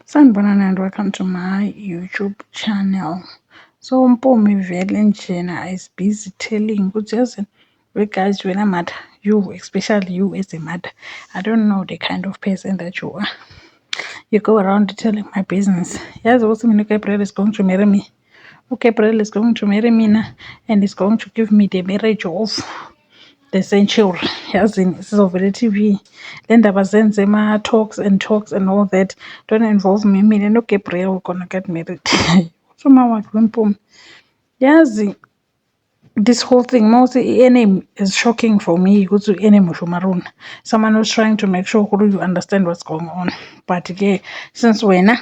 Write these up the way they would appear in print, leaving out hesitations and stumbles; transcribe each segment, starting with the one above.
Sanibonani and welcome to my YouTube channel. So Mpumi vele njena is busy telling ukuthi yazi guys when I'm at you, especially you as a mother, I don't know the kind of person that you are. You go around telling my business. Yazi ukuthi mina Gabriel is going to marry me. Gabriel is going to marry me now and is going to give me the marriage of the century. Yazini sizovele TV le ndaba zenze talks and all that don't involve me. Mina no Gabriel gonna get married. So my Mpumi yazi this whole thing mostly enemy is shocking for me ukuthi enemy Shumaruna, someone who's trying to make sure you understand what's going on, but again since when I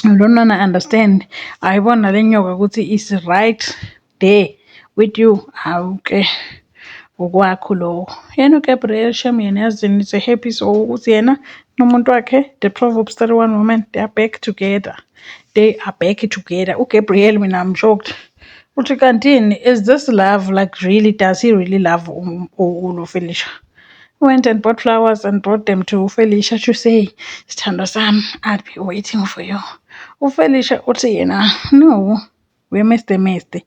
don't wanna understand. I want le nyoka ukuthi is right there with you. Okay. Ukwakho lo yena uGabriel Shem yena yazini it's a happy soul ukuthi yena nomuntu wakhe the Proverbs 31 women they are back together. uGabriel mina I'm shocked uthi kantini is this love, like really does he really love Felicia? Went and bought flowers and brought them to Felicia to say sithandwa sami I'll be waiting for you. Felicia uthi yena no, we missed the mistake.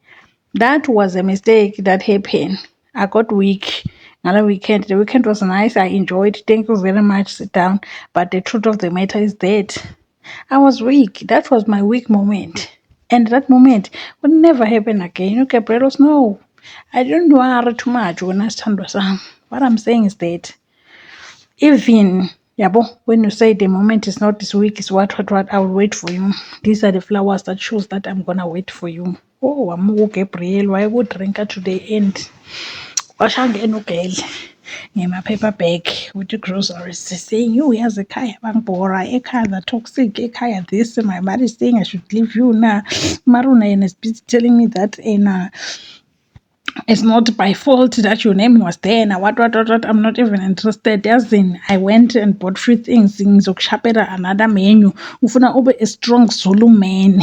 That was a mistake that happened. I got weak another weekend. The weekend was nice. I enjoyed. Thank you very much. Sit down. But the truth of the matter is that I was weak. That was my weak moment. And that moment would never happen again. Gabrielos, no. I don't worry too much when I stand with Sam. What I'm saying is that even when you say the moment is not this week, is what, I will wait for you. These are the flowers that shows that I'm gonna wait for you. Oh, I'm Gabriel. Why would drink to the end? Washangena ugele ngema-paper bag with the groceries saying you yazi ekhaya bangibhora ekhaya toxic ekhaya this my mother is saying I should leave you now. Maruna is busy telling me that it's not by fault that your name was there now what I'm not even interested. Yazini I went and bought few things ngizokushapela another menu ufuna ube a strong Zulu man.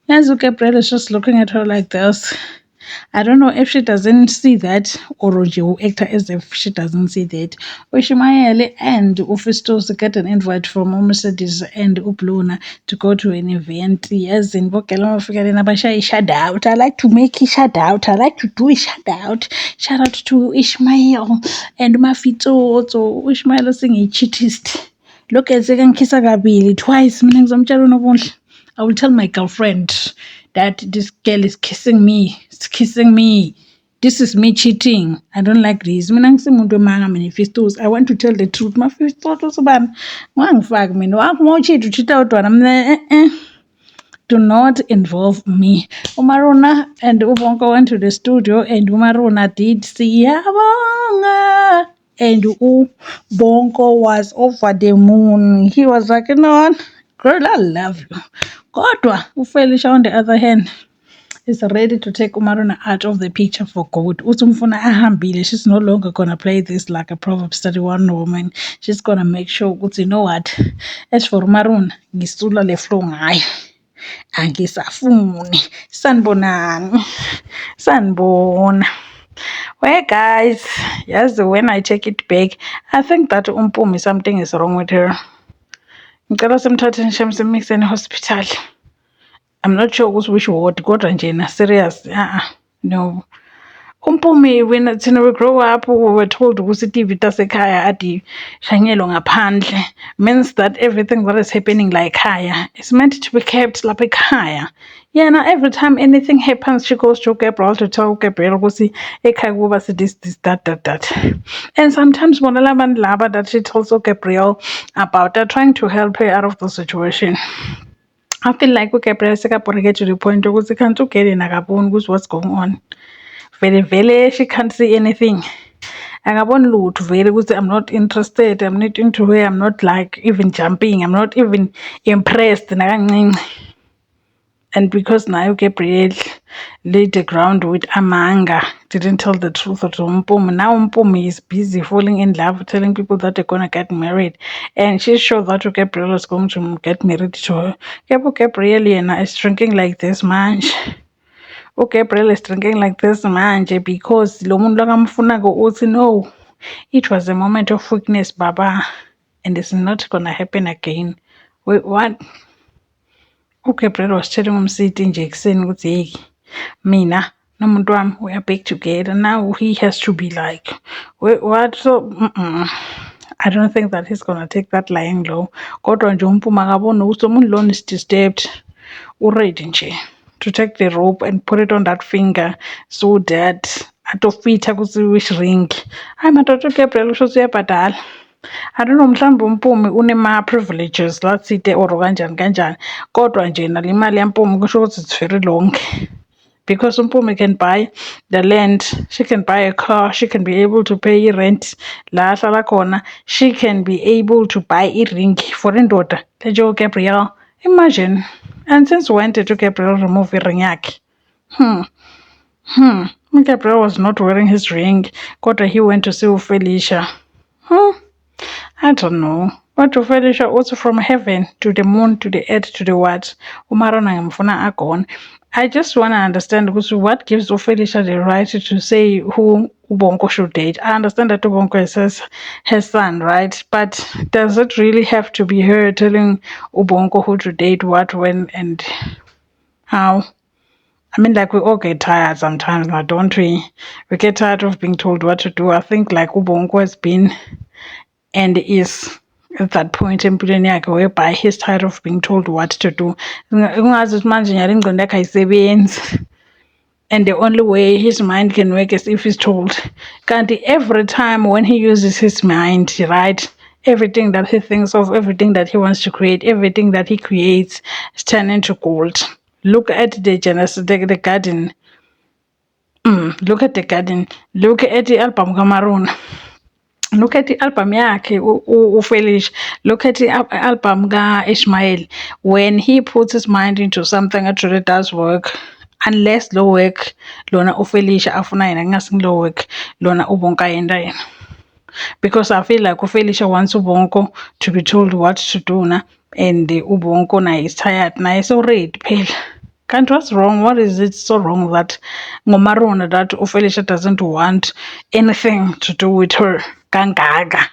Yazi Gabriel is just looking at her like this. I don't know if she doesn't see that or you act as if she doesn't see that. Ushimayele and Ufistos get an invite from Mercedes and Upluna to go to an event. Yes, in Bokelama Figalina Basha shout out. I like to make it shout out. I like to do a shout out. Shout out to Ishmael and Mafito. So Ishmael is singing cheatist. Look at second Kisagabili twice. I will tell my girlfriend that this girl is kissing me. It's kissing me. This is me cheating. I don't like this. I want to tell the truth. Manifestos do not involve me. Umaruna and Ubongo went to the studio and Umaruna did Siyabonga. And Ubongo was over the moon. He was like, you know what? Girl, I love you. Kodwa uFelicia on the other hand is ready to take Umaruna out of the picture for good. Utumfuna ahambile. She's no longer gonna play this like a Proverbs 31 woman. She's gonna make sure, you know what? As for Umaruna, ngisula le flow ngayo. Angisafuni. Sanibona. Well guys, yes, when I take it back, I think that Mpumi something is wrong with her. Ngicela simthathe nishemse in hospital. I'm not sure which ward kodwa njena serious. No. Mpumi when we grow up we were told ukuthi TV tasekhaya adi shanyelo ngaphandle means that everything that is happening like ekhaya is meant to be kept lapha ekhaya. Yeah, now every time anything happens she goes to Gabriel to tell Gabriel ukuthi ekhaya kuba this that. And sometimes bona labantu laba that she tells Gabriel about they're trying to help her out of the situation. I feel like Gabriel sekabhoreke to the point ukuthi can't ugele nakaboni ukuthi what's going on. Vele she can't see anything. Akaboni lutho vele ukuthi I'm not interested, I'm not into her, I'm not like even jumping, I'm not even impressed nakancinci. And because now Gabriel laid the ground with Amanga, didn't tell the truth to Mpumi. Now Mpumi is busy falling in love, telling people that they're gonna get married, and she's sure that Gabriel is going to get married to her. Gabriel is drinking like this man. Gabriel is drinking like this manje because lo muntu akamfunako uthi no, it was a moment of weakness baba and it's not gonna happen again. Wait, what? UGabriel was telling umsiti nje ekuseni ukuthi hey, mina nomuntu wami we are back together now. He has to be like, wait, what? So I don't think that he's gonna take that lying low. Kodwa nje umpuma akabona ukuthi umuntu lona is disturbed. Already nje to take the rope and put it on that finger so that atofitha kuthi which ring. Hayi madoda uGabriel usho ukuthi uyabhadala. I don't know mhlawumbe umpumi unema-privileges lathile or kanjani kanjani kodwa nje nale mali yampumi kusho ukuthi it's very long because umpumi can buy the land, she can buy a car, she can be able to pay rent la ahlala khona, she can be able to buy i-ring for indoda lejo Gabriel. Imagine. And since when did Gabriel remove i-ring yakhe? Gabriel was not wearing his ring kodwa he went to see uFelicia. I don't know. What uFelicia also from heaven to the moon to the earth to the what? Umarona ngamfuna agone. I just want to understand what gives uFelicia the right to say who Ubongo should date. I understand that Ubongo is her son, right? But does it really have to be her telling Ubongo who to date, what, when, and how? I mean, like, we all get tired sometimes now, don't we? We get tired of being told what to do. I think like Ubongo has been and is at that point empilweni yakhe whereby he's tired of being told what to do. Ungazi ukuthi manje nyala ingqondo yakhe ayisebenzi. And the only way his mind can work is if he's told. Kanti every time when he uses his mind, right, everything that he thinks of, everything that he wants to create, everything that he creates is turned into gold. Look at the Genesis, the garden. Look at the garden. Look at the album Cameroon. Look at the album yakhe uFelicia. Look at the album ka-Ishmael. When he puts his mind into something, it really does work. Unless lo work lona uFelicia afuna yena ngingasi lo work lona uBonko ayenda yena. Because I feel like uFelicia wants uBonko to be told what to do na, and uBonko na is tired na is already phela. Kanti what's wrong? What is it so wrong that ngomarona that uFelicia doesn't want anything to do with her kangaka?